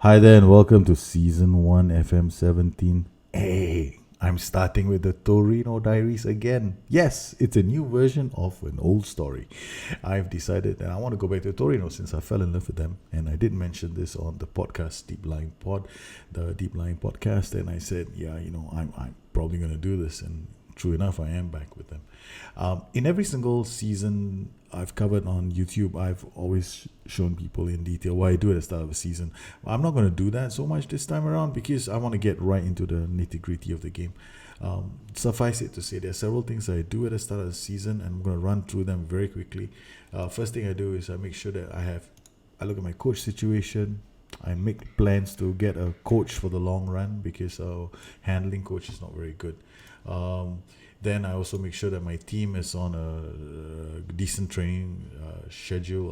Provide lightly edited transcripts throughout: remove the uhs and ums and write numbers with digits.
Hi there and welcome to Season 1 FM17. Hey, I'm starting with the Torino Diaries again. Yes, it's a new version of an old story. I've decided that I want to go back to Torino since I fell in love with them. And I did mention this on the podcast, the Deep Line podcast. And I said, I'm probably going to do this. And true enough, I am back with them. In every single season I've covered on YouTube, I've always shown people in detail what I do at the start of a season. I'm not going to do that so much this time around because I want to get right into the nitty-gritty of the game. Suffice it to say, there are several things I do at the start of the season, and I'm going to run through them very quickly. First thing I do is I make sure that I look at my coach situation. I make plans to get a coach for the long run because handling coach is not very good. Then I also make sure that my team is on a decent training schedule.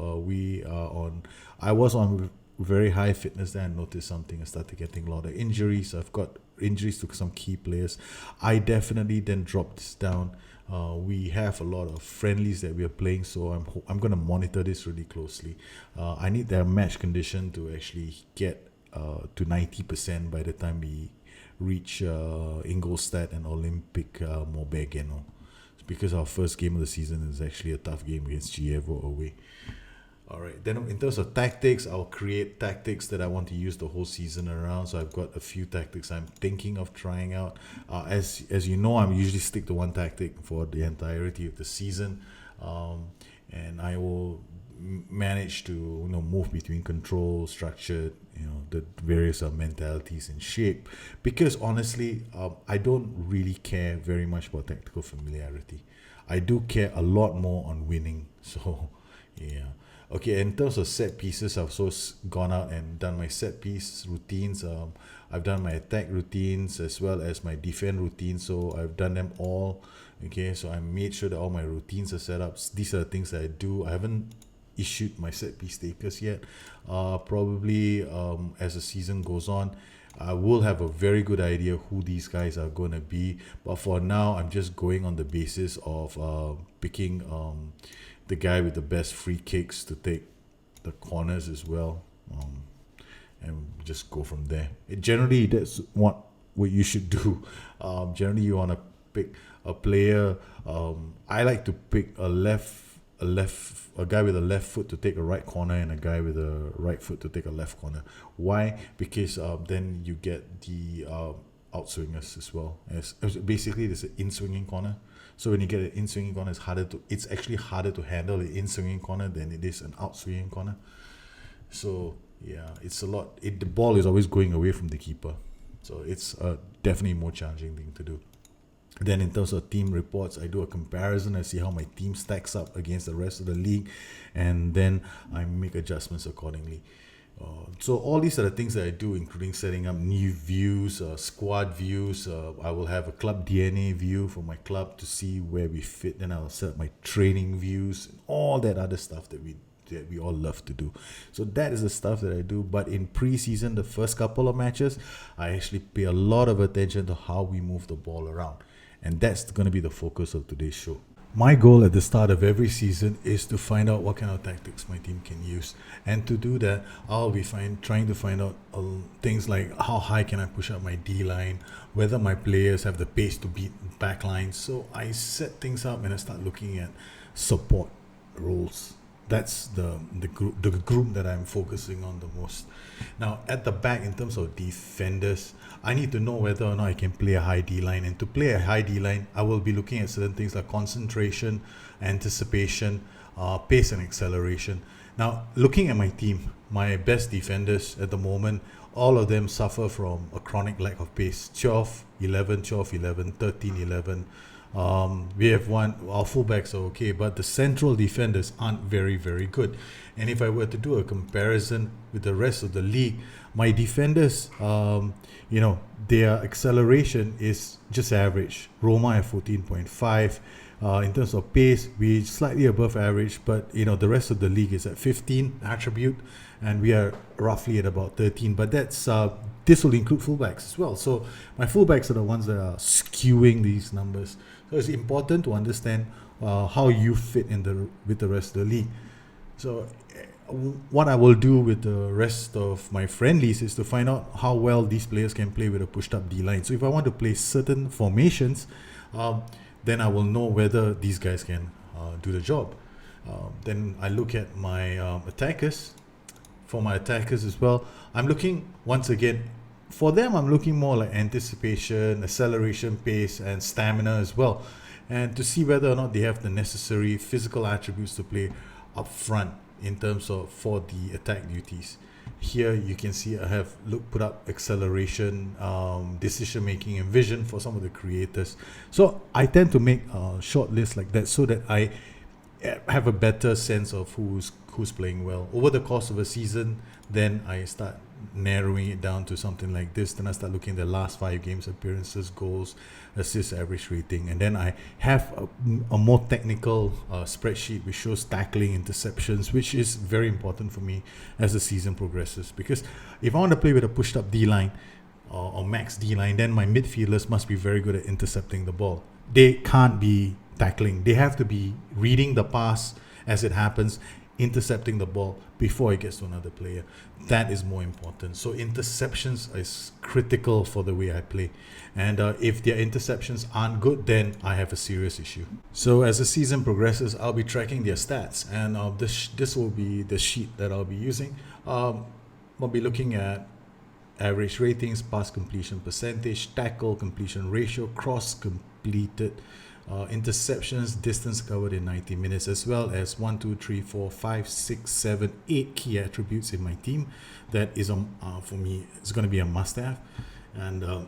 I was on very high fitness then. I noticed something. I started getting a lot of injuries. I've got injuries to some key players. I definitely then dropped this down. We have a lot of friendlies that we are playing, so I'm going to monitor this really closely. I need their match condition to actually get to 90% by the time we reach Ingolstadt and Olympic Morbegeno. It's because our first game of the season is actually a tough game against Chievo away. Alright, then in terms of tactics, I'll create tactics that I want to use the whole season around. So I've got a few tactics I'm thinking of trying out. As you know, I usually stick to one tactic for the entirety of the season. And I will manage to move between control, structured, the various mentalities and shape, because honestly I don't really care very much about tactical familiarity. I do care a lot more on winning. So yeah, okay, in terms of set pieces, I've also gone out and done my set piece routines. I've done my attack routines as well as my defend routines, so I've done them all. Okay, so I made sure that all my routines are set up. These are the things that I do. I haven't issued my set piece takers yet. Probably as the season goes on, I will have a very good idea who these guys are going to be. But for now, I'm just going on the basis of picking the guy with the best free kicks to take the corners as well, and just go from there. Generally, that's what you should do. Generally, you want to pick a player. I like to pick a guy with a left foot to take a right corner and a guy with a right foot to take a left corner. Why? Because then you get the outswingers as well. Basically, there's an in-swinging corner. So when you get an in-swinging corner, it's actually harder to handle an in-swinging corner than it is an out-swinging corner. So yeah, it's a lot. The ball is always going away from the keeper. So it's definitely a more challenging thing to do. Then in terms of team reports, I do a comparison. I see how my team stacks up against the rest of the league, and then I make adjustments accordingly. So all these are the things that I do, including setting up new views, squad views. I will have a club DNA view for my club to see where we fit. Then I'll set up my training views and all that other stuff that we all love to do. So that is the stuff that I do. But in preseason, the first couple of matches, I actually pay a lot of attention to how we move the ball around. And that's going to be the focus of today's show. My goal at the start of every season is to find out what kind of tactics my team can use. And to do that, I'll be trying to find out things like how high can I push up my D-line, whether my players have the pace to beat back lines. So I set things up and I start looking at support roles. That's the group that I'm focusing on the most. Now, at the back, in terms of defenders, I need to know whether or not I can play a high D-line. And to play a high D-line, I will be looking at certain things like concentration, anticipation, pace and acceleration. Now, looking at my team, my best defenders at the moment, all of them suffer from a chronic lack of pace. 12-11, 12-11, 13-11. We have our fullbacks are okay, but the central defenders aren't very, very good. And if I were to do a comparison with the rest of the league, my defenders, their acceleration is just average. Roma have 14.5. In terms of pace, we're slightly above average, but the rest of the league is at 15 attribute, and we are roughly at about 13. But this will include fullbacks as well. So my fullbacks are the ones that are skewing these numbers. So it's important to understand how you fit with the rest of the league. So what I will do with the rest of my friendlies is to find out how well these players can play with a pushed up D line. So if I want to play certain formations, then I will know whether these guys can do the job. Then I look at my attackers. For my attackers as well, I'm looking once again. For them, I'm looking more like anticipation, acceleration, pace, and stamina as well, and to see whether or not they have the necessary physical attributes to play up front in terms of for the attack duties. Here you can see I have put up acceleration, decision making, and vision for some of the creators. So I tend to make a short list like that so that I have a better sense of who's playing well over the course of a season. Then I start narrowing it down to something like this. Then I start looking at the last 5 games appearances, goals, assists, average rating, and then I have a more technical spreadsheet which shows tackling, interceptions, which is very important for me as the season progresses, because if I want to play with a pushed up D-line or max D-line, then my midfielders must be very good at intercepting the ball. They can't be tackling. They have to be reading the pass as it happens, intercepting the ball before it gets to another player. That is more important. So interceptions is critical for the way I play. And if their interceptions aren't good, then I have a serious issue. So as the season progresses, I'll be tracking their stats. And this will be the sheet that I'll be using. I'll be looking at average ratings, pass completion percentage, tackle completion ratio, cross completed, interceptions, distance covered in 90 minutes, as well as 1, 2, 3, 4, 5, 6, 7, 8 key attributes in my team. That is for me, it's going to be a must-have. And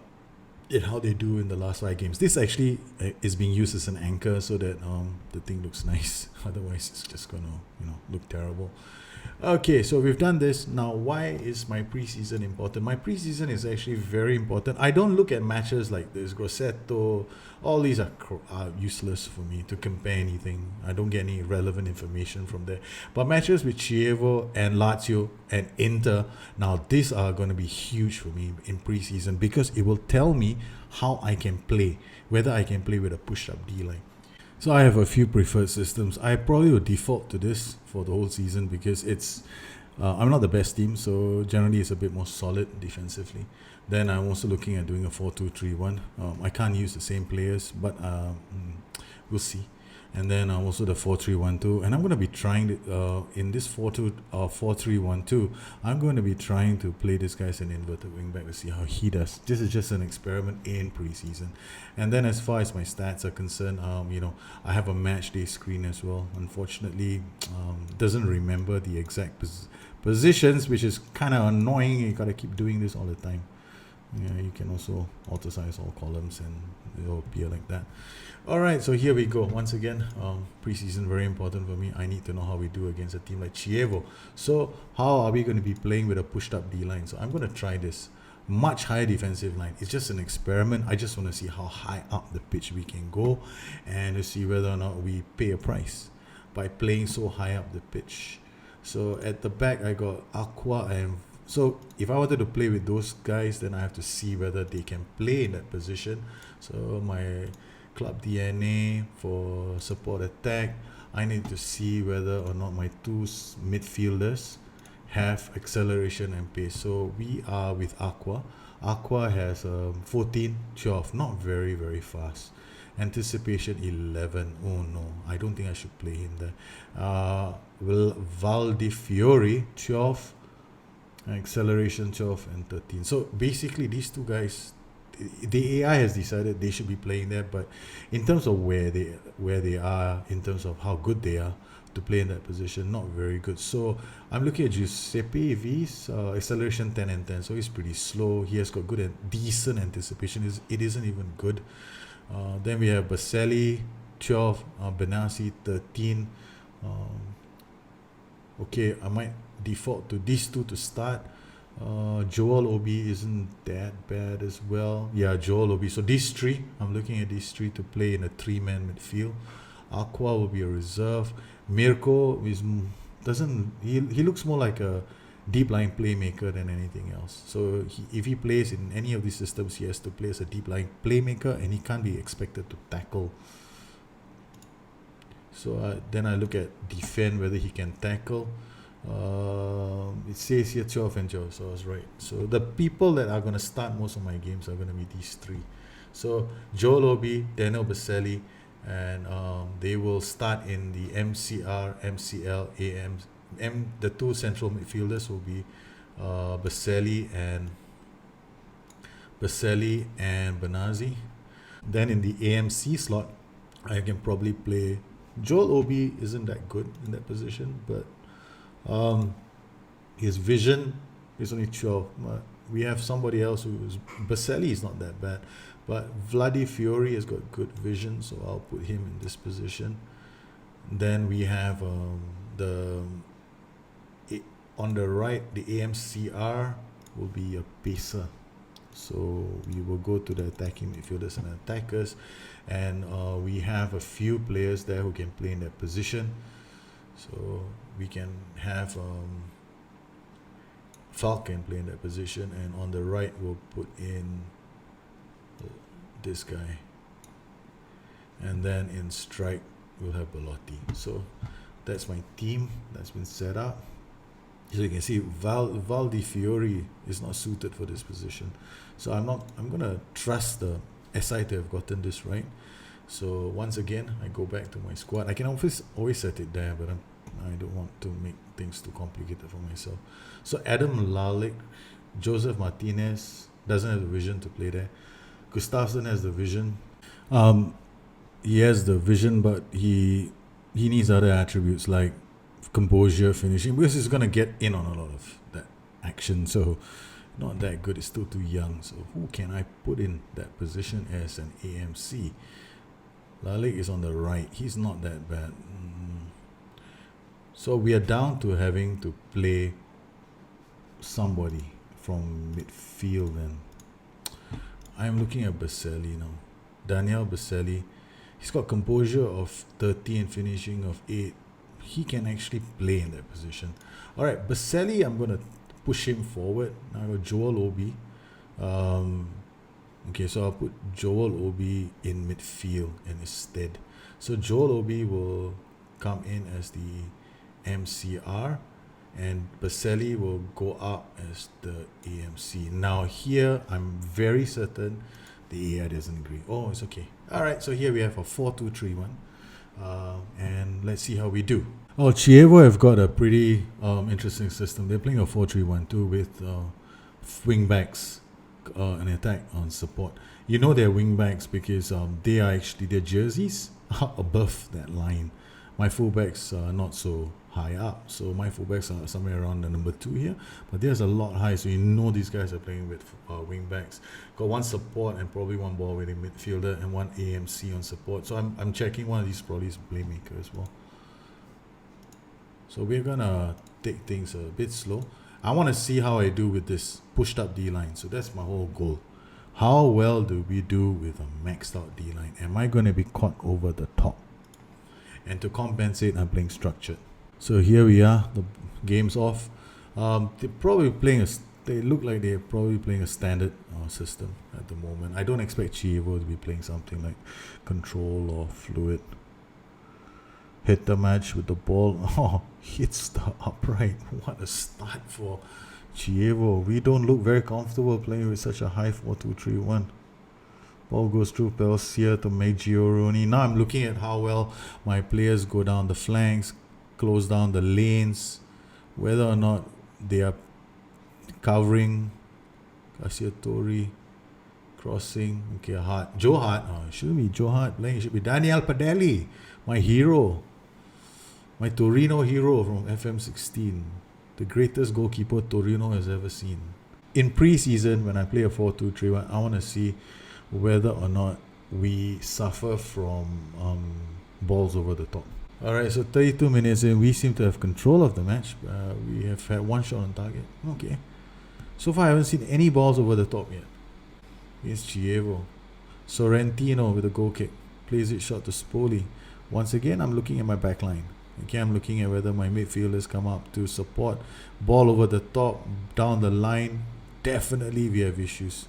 how they do in the last 5 games. This actually is being used as an anchor so that the thing looks nice. Otherwise, it's just going to look terrible. Okay, so we've done this. Now, why is my preseason important? My preseason is actually very important. I don't look at matches like this, Grosseto. All these are useless for me to compare anything. I don't get any relevant information from there. But matches with Chievo and Lazio and Inter, now these are going to be huge for me in preseason, because it will tell me how I can play, whether I can play with a push-up D-line. So I have a few preferred systems. I probably will default to this for the whole season because it's I'm not the best team, so generally it's a bit more solid defensively. Then I'm also looking at doing a 4-2-3-1. I can't use the same players, but we'll see. And then also the 4-3-1-2, and I'm going to be trying in this 4-3-1-2. I'm going to be trying to play this guy as an inverted wingback to see how he does. This is just an experiment in preseason. And then as far as my stats are concerned, I have a match day screen as well. Unfortunately, doesn't remember the exact positions, which is kind of annoying. You got to keep doing this all the time. Yeah, you can also auto size all columns and it'll appear like that. Alright, so here we go. Once again, preseason very important for me. I need to know how we do against a team like Chievo. So how are we going to be playing with a pushed up D-line? So I'm going to try this much higher defensive line. It's just an experiment. I just want to see how high up the pitch we can go and to see whether or not we pay a price by playing so high up the pitch. So at the back I got Aqua, and so if I wanted to play with those guys, then I have to see whether they can play in that position. So my club DNA for support attack, I need to see whether or not my two midfielders have acceleration and pace. So we are with Aqua. Aqua has 14, 12, not very, very fast. Anticipation 11. Oh no, I don't think I should play him there. Valdifiore 12, acceleration 12 and 13. So basically these two guys, the AI has decided they should be playing there, but in terms of where they are, in terms of how good they are to play in that position, not very good. So I'm looking at Giuseppe V's acceleration 10 and 10, so he's pretty slow. He has got good and decent anticipation. It isn't even good. Then we have Baselli 12, Benassi 13. Okay, I might default to these two to start. Joel Obi isn't that bad as well. Yeah, Joel Obi. So these three, I'm looking at these three to play in a 3-man midfield. Aqua will be a reserve. Mirko he looks more like a deep line playmaker than anything else. So if he plays in any of these systems, he has to play as a deep line playmaker, and he can't be expected to tackle. So then I look at defend, whether he can tackle. It says here 12 and 12, so I was right. So the people that are going to start most of my games are going to be these three. So Joel Obi, Daniel Baselli, and they will start in the MCR, MCL, the two central midfielders will be Baselli and Benazzi. Then in the AMC slot, I can probably play Joel Obi. Isn't that good in that position, but his vision is only 12. But we have somebody else who's Baselli is not that bad, but Vladi Fiore has got good vision, so I'll put him in this position. Then we have on the right, the AMCR will be a pacer. So we will go to the attacking midfielders and attackers, and we have a few players there who can play in that position. So we can have Falcon play in that position, and on the right we'll put in this guy, and then in strike we'll have Belotti. So that's my team that's been set up. So you can see Valdi Fiore is not suited for this position. So I'm gonna trust the SI to have gotten this right. So once again, I go back to my squad. I can always set it there, but I don't want to make things too complicated for myself. So Adam Lalick, Joseph Martinez doesn't have the vision to play there. Gustafsson has the vision. He has the vision, but he needs other attributes like composure, finishing, because he's gonna get in on a lot of that action. So not that good. It's still too young. So who can I put in that position as an AMC? Lalick is on the right. He's not that bad. So we are down to having to play somebody from midfield, and I'm looking at Baselli now. Daniel Baselli. He's got composure of 30 and finishing of 8. He can actually play in that position. All right, Baselli, I'm going to push him forward. Now I got Joel Obi. Okay, so I'll put Joel Obi in midfield in his stead. So Joel Obi will come in as the MCR, and Baselli will go up as the AMC. Now here, I'm very certain the AI doesn't agree. Oh, it's okay. All right, so here we have a 4-2-3-1. And let's see how we do. Oh, Chievo have got a pretty interesting system. They're playing a 4-3-1-2 with wing backs and attack on support. You know they're wing backs because they are actually, their jerseys are above that line. My fullbacks are not so high up, so my fullbacks are somewhere around the number 2 here, but there's a lot high, so you know these guys are playing with wing backs. Got one support and probably one ball with a midfielder and one AMC on support. So I'm checking one of these probably is a playmaker as well. So we're gonna take things a bit slow. I want to see how I do with this pushed up D line. So that's my whole goal. How well do we do with a maxed out D line? Am I going to be caught over the top? And to compensate, I'm playing structured. So here we are. The game's off. They're probably playing they look like they're probably playing a standard system at the moment. I don't expect Chievo to be playing something like control or fluid. Hit the match with the ball. Oh, hits the upright. What a start for Chievo. We don't look very comfortable playing with such a high 4-2-3-1. Ball goes through Pelsier to Meggioroni. Now I'm looking at how well my players go down the flanks, close down the lanes, whether or not they are covering. Cassiatori crossing. Okay, Hart. Joe Hart. Oh, it shouldn't be Joe Hart playing. It should be Daniel Padelli, my hero. My Torino hero from FM16. The greatest goalkeeper Torino has ever seen. In preseason, when I play a 4-2-3-1, I want to see whether or not we suffer from balls over the top. Alright, so 32 minutes in, we seem to have control of the match. We have had one shot on target. Okay. So far, I haven't seen any balls over the top yet. Here's Chievo. Sorrentino with a goal kick. Plays it short to Spoli. Once again, I'm looking at my back line. Okay, I'm looking at whether my midfielders come up to support. Ball over the top, down the line. Definitely we have issues.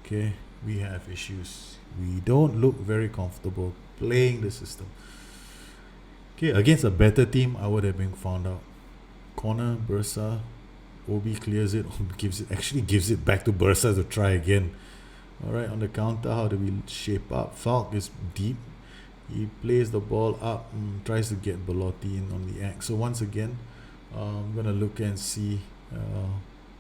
Okay, we have issues. We don't look very comfortable playing the system. Okay, against a better team, I would have been found out. Corner, Bursa. Obi clears it, gives it back to Bursa to try again. Alright, on the counter, how do we shape up? Falk is deep. He plays the ball up, tries to get Belotti in on the act. So once again, I'm going to look and see.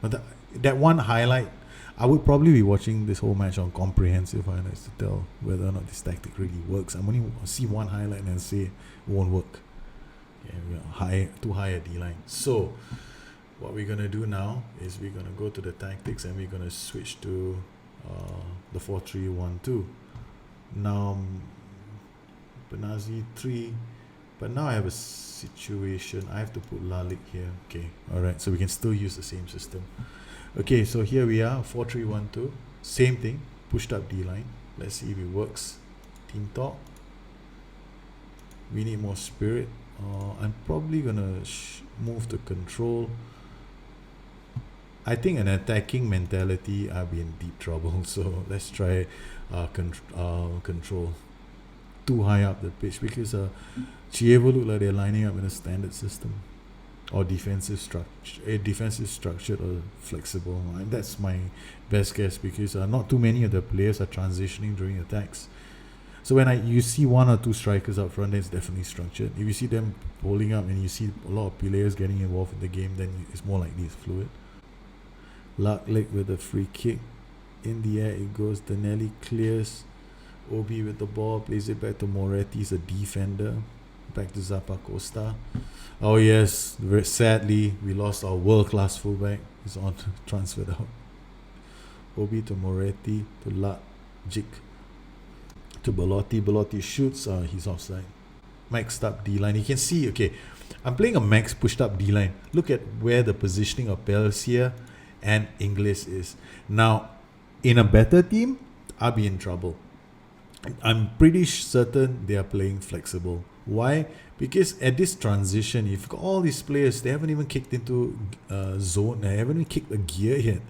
But that one highlight, I would probably be watching this whole match on comprehensive highlights to tell whether or not this tactic really works. I'm only see one highlight and say it won't work. Yeah, we are too high a D-line. So what we're going to do now is we're going to go to the tactics and we're going to switch to the 4-3-1-2. Now, Benazi 3, but now I have a situation. I have to put Lalik here. Okay, alright, so we can still use the same system. Okay, so here we are, 4-3-1-2. Same thing, pushed up D-line. Let's see if it works. Team talk. We need more spirit. I'm probably gonna move to control. I think an attacking mentality, I'll be in deep trouble. So let's try control. Too high up the pitch because Chievo look like they're lining up in a standard system or defensive structured or flexible. And that's my best guess because not too many of the players are transitioning during attacks. So when you see one or two strikers up front, then it's definitely structured. If you see them pulling up and you see a lot of players getting involved in the game, then it's more likely it's fluid. Lucklick with a free kick. In the air it goes. Danelli clears. Obi with the ball, plays it back to Moretti. He's a defender. Back to Zappa Costa. Oh yes, very sadly we lost our world-class fullback. He's on transferred out. Obi to Moretti to Lajic to Belotti. Belotti shoots. He's offside. Maxed up D-line. You can see, okay, I'm playing a max pushed up D-line. Look at where the positioning of Pellissier and Inglis is. Now, in a better team, I'll be in trouble. I'm pretty certain they are playing flexible. Why? Because at this transition, you've got all these players, they haven't even kicked into zone, they haven't even kicked a gear yet.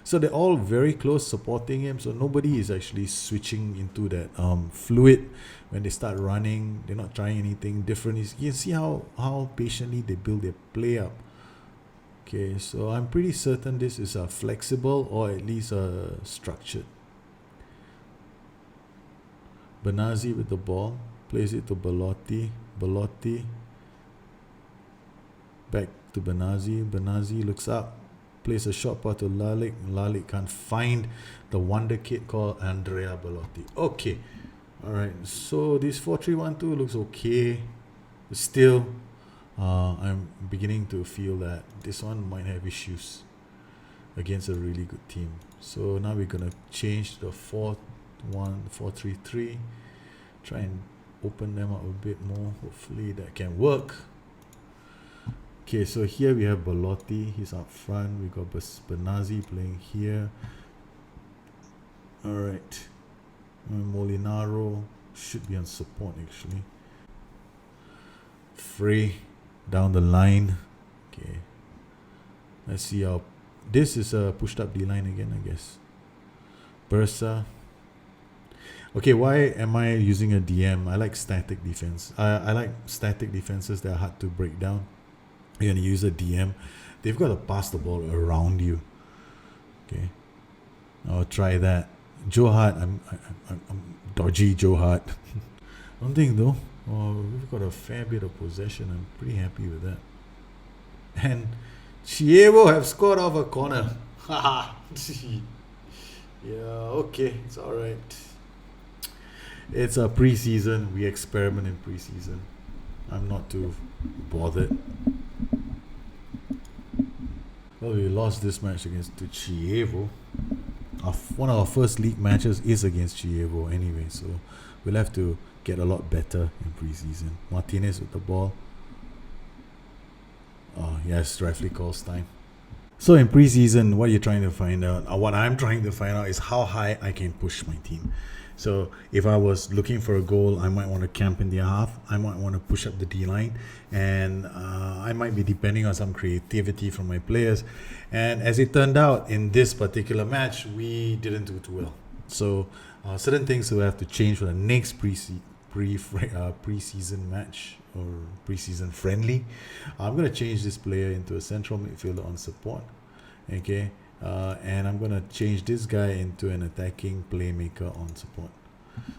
So they're all very close supporting him, so nobody is actually switching into that fluid. When they start running, they're not trying anything different. You can see how patiently they build their play up. Okay, so I'm pretty certain this is flexible or at least structured. Benazi with the ball, plays it to Belotti. Belotti back to Benazi. Benazi looks up, plays a short pass to Lalik. Lalik can't find the wonder kid called Andrea Belotti. Okay, alright, so this 4-3-1-2 looks okay. Still, I'm beginning to feel that this one might have issues against a really good team. So now we're gonna change the 4-3-3. Try and open them up a bit more. Hopefully that can work. Okay, so here we have Belotti. He's up front. We got Benazi playing here. Alright. Molinaro should be on support actually. Frey down the line. Okay. Let's see how this is a pushed up D line again, I guess. Bursa. Okay, why am I using a DM? I like static defense. I like static defenses that are hard to break down. You're going to use a DM. They've got to pass the ball around you. Okay. I'll try that. Joe Hart. I'm dodgy Joe Hart. One thing though, we've got a fair bit of possession. I'm pretty happy with that. And Chievo have scored off a corner. Haha. Yeah, okay. It's alright. It's a preseason. We experiment in preseason. I'm not too bothered. Well, we lost this match against Chievo. One of our first league matches is against Chievo anyway, so we'll have to get a lot better in preseason. Martinez with the ball. Oh, yes, referee calls time. So in preseason, what you're trying to find out, what I'm trying to find out is how high I can push my team. So if I was looking for a goal, I might want to camp in their half. I might want to push up the D-line. And I might be depending on some creativity from my players. And as it turned out, in this particular match, we didn't do too well. So certain things will have to change for the next preseason match or preseason friendly. I'm going to change this player into a central midfielder on support. Okay. And I'm going to change this guy into an attacking playmaker on support,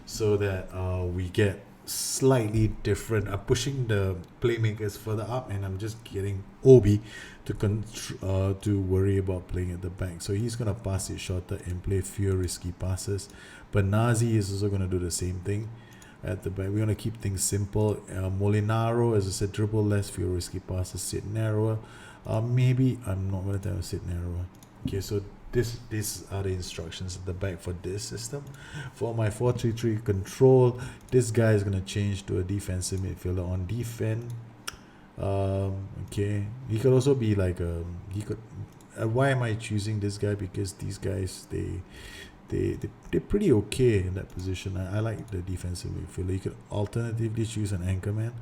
so that we get slightly different. I'm pushing the playmakers further up, and I'm just getting Obi to worry about playing at the back. So he's going to pass it shorter and play fewer risky passes. But Nazi is also going to do the same thing at the back. We're going to keep things simple. Molinaro, as I said, dribble less, fewer risky passes, sit narrower. Maybe I'm not going to tell you sit narrower. Okay, so these are the instructions at the back for this system. For my 4-3-3 control, this guy is going to change to a defensive midfielder on defense. Okay, he could also be like why am I choosing this guy? Because these guys, they're pretty okay in that position. I like the defensive midfielder. You could alternatively choose an anchorman.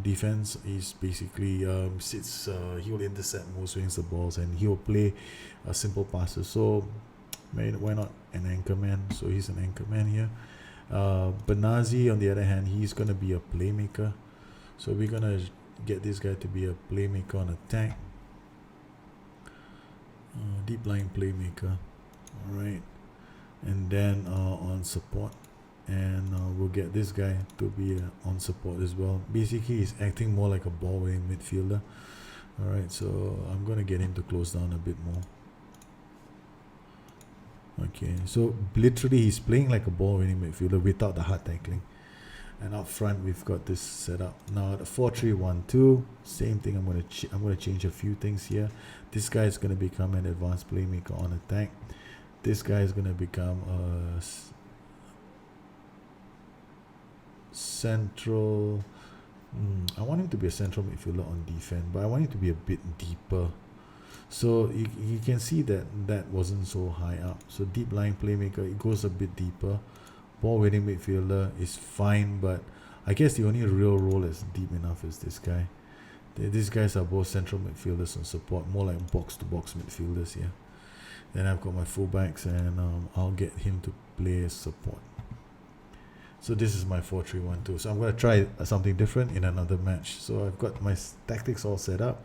Defense is basically he will intercept most swings the balls, and he will play simple passes. So why not an anchorman? So he's an anchorman here. Benazi, on the other hand, he's going to be a playmaker. So we're going to get this guy to be a playmaker on attack. Deep line playmaker. Alright. And then on support. And we'll get this guy to be on support as well. Basically, he's acting more like a ball-winning midfielder. Alright, so I'm going to get him to close down a bit more. Okay, so literally he's playing like a ball-winning midfielder without the hard tackling. And up front, we've got this set up. Now, the 4-3-1-2, same thing. I'm going to change a few things here. This guy is going to become an advanced playmaker on attack. This guy is going to become a central. I want him to be a central midfielder on defense, but I want him to be a bit deeper. So you can see that wasn't so high up. So deep line playmaker, it goes a bit deeper. Ball winning midfielder is fine, but I guess the only real role that's deep enough is this guy. These guys are both central midfielders on support, more like box to box midfielders here. Then I've got my fullbacks, and I'll get him to play as support. So this is my 4-3-1-2. So I'm going to try something different in another match. So I've got my tactics all set up.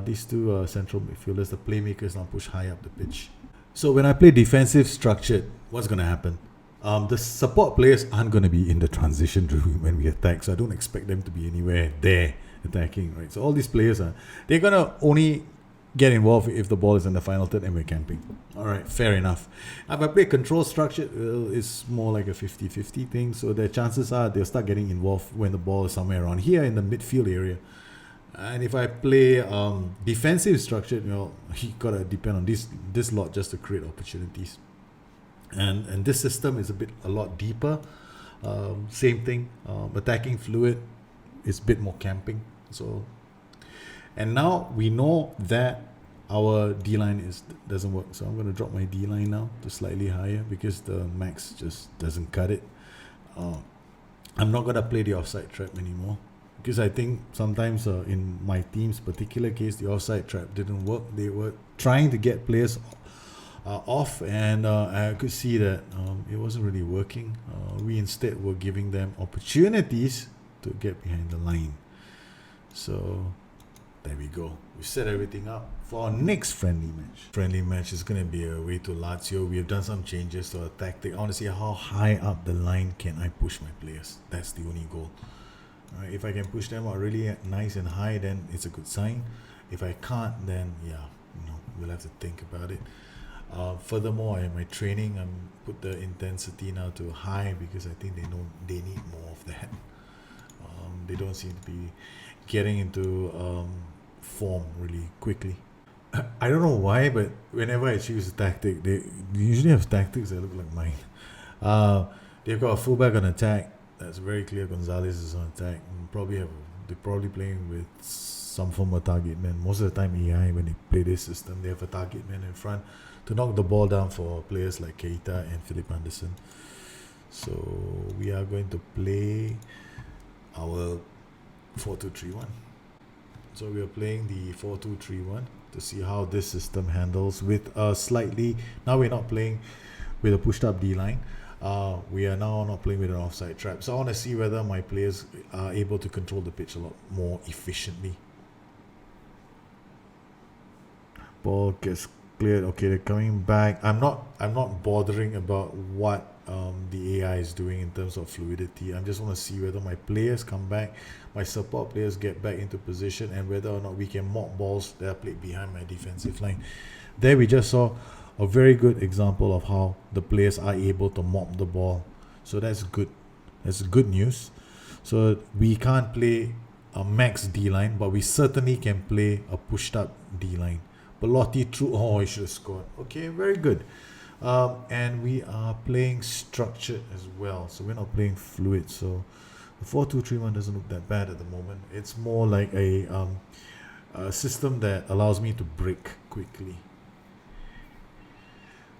These two central midfielders, the playmakers now push high up the pitch. So when I play defensive structured, what's going to happen? The support players aren't going to be in the transition room when we attack. So I don't expect them to be anywhere there attacking, right? So all these players they're going to only get involved if the ball is in the final third and we're camping. Alright, fair enough. If I play control structured, it's more like a 50-50 thing. So the chances are they'll start getting involved when the ball is somewhere around here in the midfield area. And if I play defensive structured, he got to depend on this lot just to create opportunities. And this system is a lot deeper. Same thing. Attacking fluid is a bit more camping. So, and now we know that our D-line doesn't work. So I'm going to drop my D-line now to slightly higher because the max just doesn't cut it. I'm not going to play the offside trap anymore because I think sometimes in my team's particular case, the offside trap didn't work. They were trying to get players off, and I could see that it wasn't really working. We instead were giving them opportunities to get behind the line. So there we go. We set everything up for our next friendly match. Friendly match is going to be away to Lazio. We have done some changes to our tactic. I want to see how high up the line can I push my players. That's the only goal. Alright, if I can push them out really nice and high, then it's a good sign. If I can't, then we'll have to think about it. Furthermore, in my training, I'm put the intensity now to high because I think they know they need more of that. They don't seem to be getting into form really quickly. I don't know why, but whenever I choose a tactic, they usually have tactics that look like mine. They've got a fullback on attack. That's very clear. Gonzalez is on attack. They're probably playing with some form of target man. Most of the time, AI, when they play this system, they have a target man in front to knock the ball down for players like Keita and Philip Anderson. So we are going to play our 4-2-3-1. So we are playing the 4-2-3-1 to see how this system handles with a slightly. Now we're not playing with a pushed up D line. we are now not playing with an offside trap. So I want to see whether my players are able to control the pitch a lot more efficiently. Ball gets cleared. Okay, they're coming back. I'm not bothering about what the AI is doing in terms of fluidity. I just want to see whether my players come back, my support players get back into position, and whether or not we can mop balls that are played behind my defensive line. There we just saw a very good example of how the players are able to mop the ball. So that's good. That's good news. So we can't play a max D-line, but we certainly can play a pushed up D-line. Belotti through. Oh, he should have scored. Okay, very good. And we are playing structured as well. So we're not playing fluid. So the 4-2-3-1 doesn't look that bad at the moment. It's more like a system that allows me to break quickly.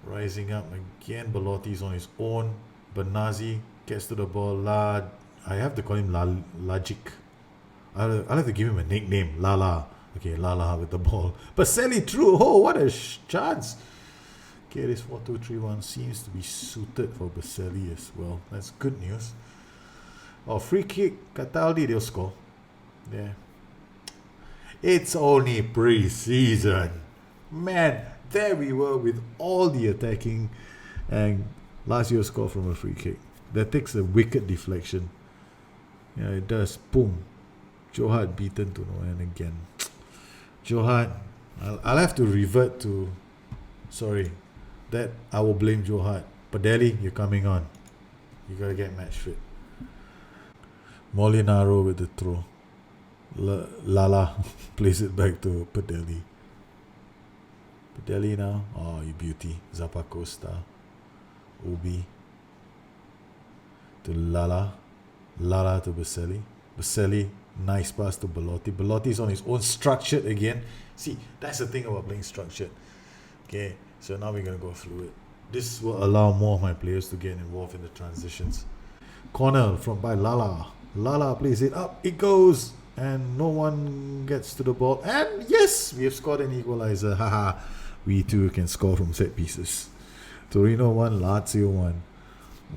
Rising up again. Belotti's on his own. Benazi gets to the ball. I have to call him Lagic. I'll have to give him a nickname. Lala. Okay, Lala with the ball. Baselli through. Oh, what a chance. Okay, this 4-2-3-1 seems to be suited for Baselli as well. That's good news. Oh, free kick. Cataldi, they'll score. There. It's only pre-season. Man, there we were with all the attacking, and Lazio score from a free kick. That takes a wicked deflection. Yeah, it does. Boom. Johad beaten to no end again. Johad, I'll have to revert to. Sorry, that I will blame Johad. Padelli, you're coming on. You gotta get match fit. Molinaro with the throw. Lala plays it back to Padelli. Padelli now. Oh, you beauty. Zappacosta. Ubi. To Lala. Lala to Baselli. Baselli. Nice pass to Belotti. Belotti's on his own, structured again. See, that's the thing about playing structured. Okay, so now we're going to go fluid. This will allow more of my players to get involved in the transitions. Corner from by Lala. Lala plays it up. It goes. And no one gets to the ball. And yes, we have scored an equalizer. Haha. We too can score from set pieces. Torino 1, Lazio 1.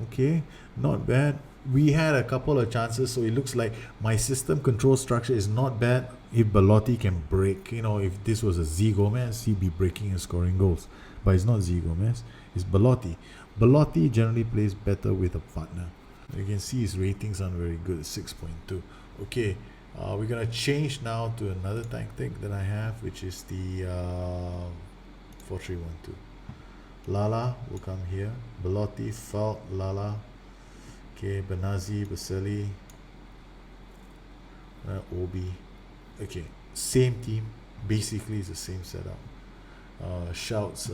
Okay, not bad. We had a couple of chances, so it looks like my system control structure is not bad. If Belotti can break, if this was a Z Gomez, he'd be breaking and scoring goals. But it's not Z Gomez, it's Belotti. Belotti generally plays better with a partner. You can see his ratings aren't very good, 6.2. Okay, we're going to change now to another tactic that I have, which is the 4-3-1-2. Lala will come here. Belotti, Felt, Lala. Okay, Benazi, Baselli, Obi. Okay, same team. Basically, it's the same setup. Shouts.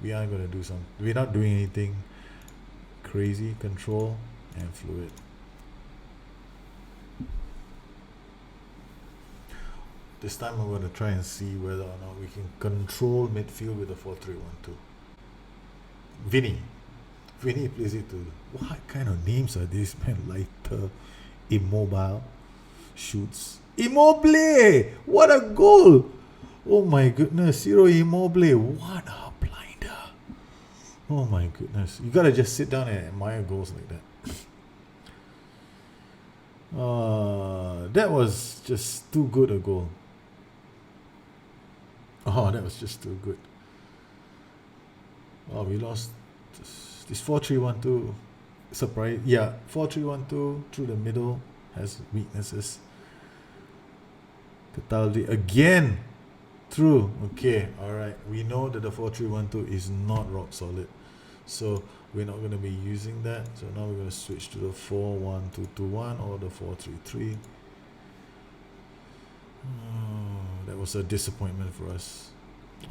We aren't going to do some. We're not doing anything crazy. Control and fluid. This time I'm going to try and see whether or not we can control midfield with the 4-3-1-2. Vinny plays it to. What kind of names are these, man? Lighter, Immobile, shoots. Immobile! What a goal! Oh my goodness, Ciro Immobile. What a blinder. Oh my goodness. You gotta just sit down and admire goals like that. That was just too good a goal. Oh, that was just too good. Oh, we lost this 4-3-1-2. Surprise. Yeah, 4-3-1-2 through the middle has weaknesses. Cataldi again through. Okay, alright. We know that the 4-3-1-2 is not rock solid. So we're not going to be using that. So now we're going to switch to the 4-1-2-2-1 or the 4-3-3. That was a disappointment for us.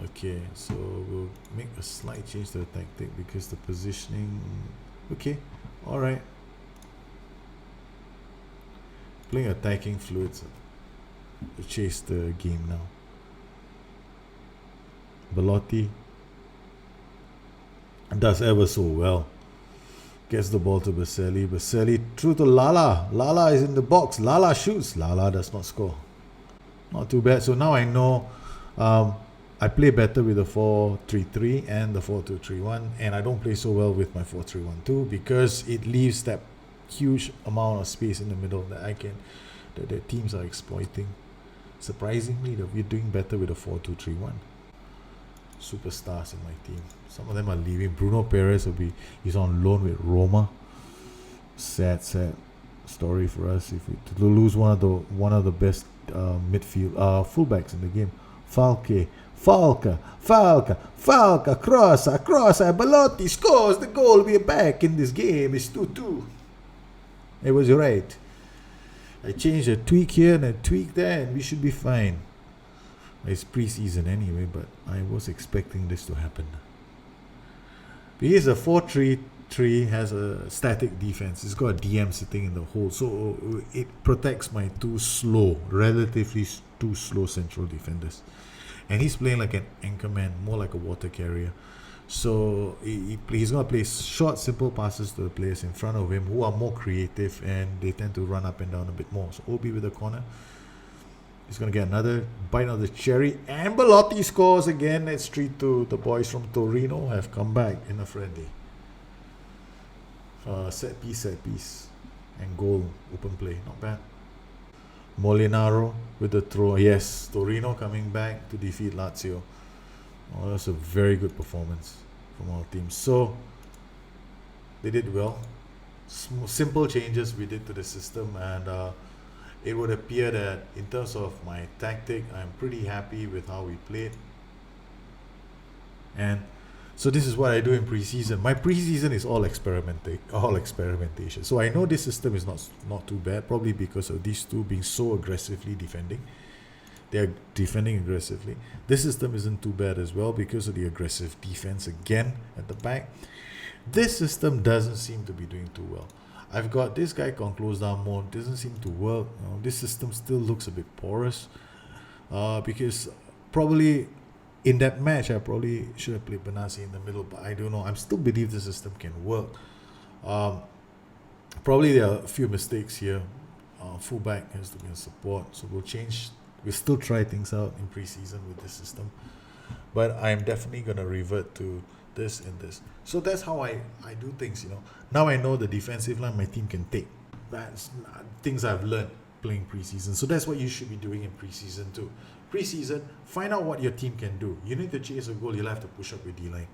Okay, so we'll make a slight change to the tactic because the positioning. Okay, alright. Playing attacking fluids to chase the game now. Belotti does ever so well. Gets the ball to Baselli. Baselli through to Lala. Lala is in the box. Lala shoots. Lala does not score. Not too bad. So now I know I play better with the 4-3-3 and the 4-2-3-1, and I don't play so well with my 4-3-1-2 because it leaves that huge amount of space in the middle that the teams are exploiting. Surprisingly, we're doing better with the 4-2-3-1. Superstars in my team. Some of them are leaving. Bruno Perez he's on loan with Roma. Sad story for us if we to lose one of the best midfield fullbacks in the game. Falca, cross, Belotti scores the goal. We're back in this game. It's 2-2. It was right. I changed a tweak here and a tweak there, and we should be fine. It's preseason anyway, but I was expecting this to happen. Because a 4-3-3 has a static defense. It's got a DM sitting in the hole, so it protects my relatively two slow central defenders. And he's playing like an anchorman, more like a water carrier. So he's going to play short, simple passes to the players in front of him who are more creative, and they tend to run up and down a bit more. So Obi with the corner. He's going to get another bite of the cherry. And Belotti scores again. It's 3-2. The boys from Torino have come back in a friendly. Set piece. And goal. Open play. Not bad. Molinaro with the throw. Yes, Torino coming back to defeat Lazio. Oh, that's a very good performance from our team. So, they did well. Simple changes we did to the system, and it would appear that in terms of my tactic, I'm pretty happy with how we played. And so this is what I do in preseason. My preseason is all experimentation. So I know this system is not too bad, probably because of these two being so aggressively defending. They're defending aggressively. This system isn't too bad as well because of the aggressive defense again at the back. This system doesn't seem to be doing too well. I've got this guy on close down mode. Doesn't seem to work. This system still looks a bit porous because probably in that match I probably should have played Benassi in the middle, but I don't know. I still believe the system can work. Probably there are a few mistakes here. Fullback has to be in support, so we'll still try things out in preseason with this system, but I'm definitely going to revert to this and this. So that's how I do things, Now I know the defensive line my team can take. That's things I've learned playing preseason. So that's what you should be doing in preseason too. Preseason, find out what your team can do. You need to chase a goal, you'll have to push up your D-line.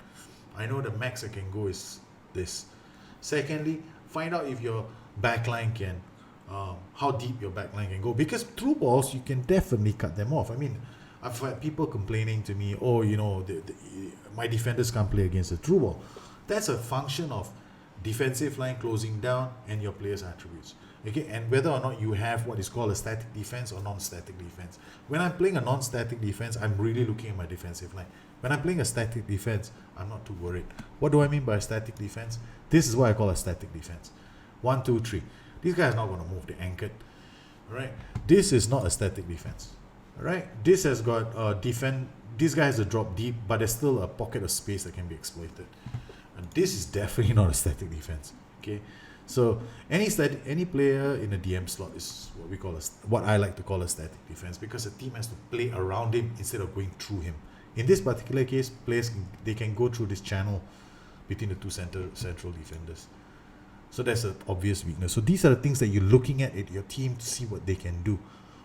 I know the max I can go is this. Secondly, find out if your backline can, how deep your backline can go. Because through balls, you can definitely cut them off. I mean, I've had people complaining to me, my defenders can't play against the through ball. That's a function of defensive line closing down and your players' attributes. Okay, and whether or not you have what is called a static defense or non-static defense. When I'm playing a non-static defense, I'm really looking at my defensive line. When I'm playing a static defense, I'm not too worried. What do I mean by a static defense? This is what I call a static defense. 1, 2, 3. These guys are not going to move. They're anchored. All right. This is not a static defense. All right. This has got this guy has a drop deep, but there's still a pocket of space that can be exploited. And this is definitely not a static defense. Okay. So any player in a DM slot is what I like to call a static defense, because the team has to play around him instead of going through him. In this particular case, players can go through this channel between the two central defenders. So that's an obvious weakness. So these are the things that you're looking at your team to see what they can do.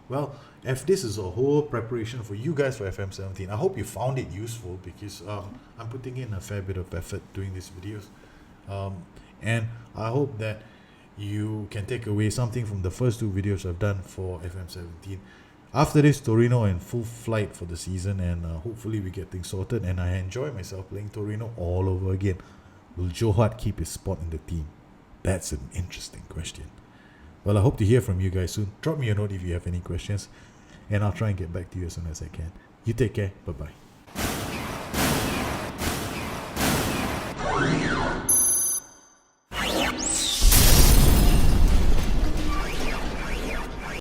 Well, if this is a whole preparation for you guys for FM17, I hope you found it useful, because I'm putting in a fair bit of effort doing these videos. And I hope that you can take away something from the first two videos I've done for FM17. After this, Torino in full flight for the season, and hopefully we get things sorted and I enjoy myself playing Torino all over again. Will Joe Hart keep his spot in the team? That's an interesting question. Well, I hope to hear from you guys soon. Drop me a note if you have any questions, and I'll try and get back to you as soon as I can. You take care. Bye-bye.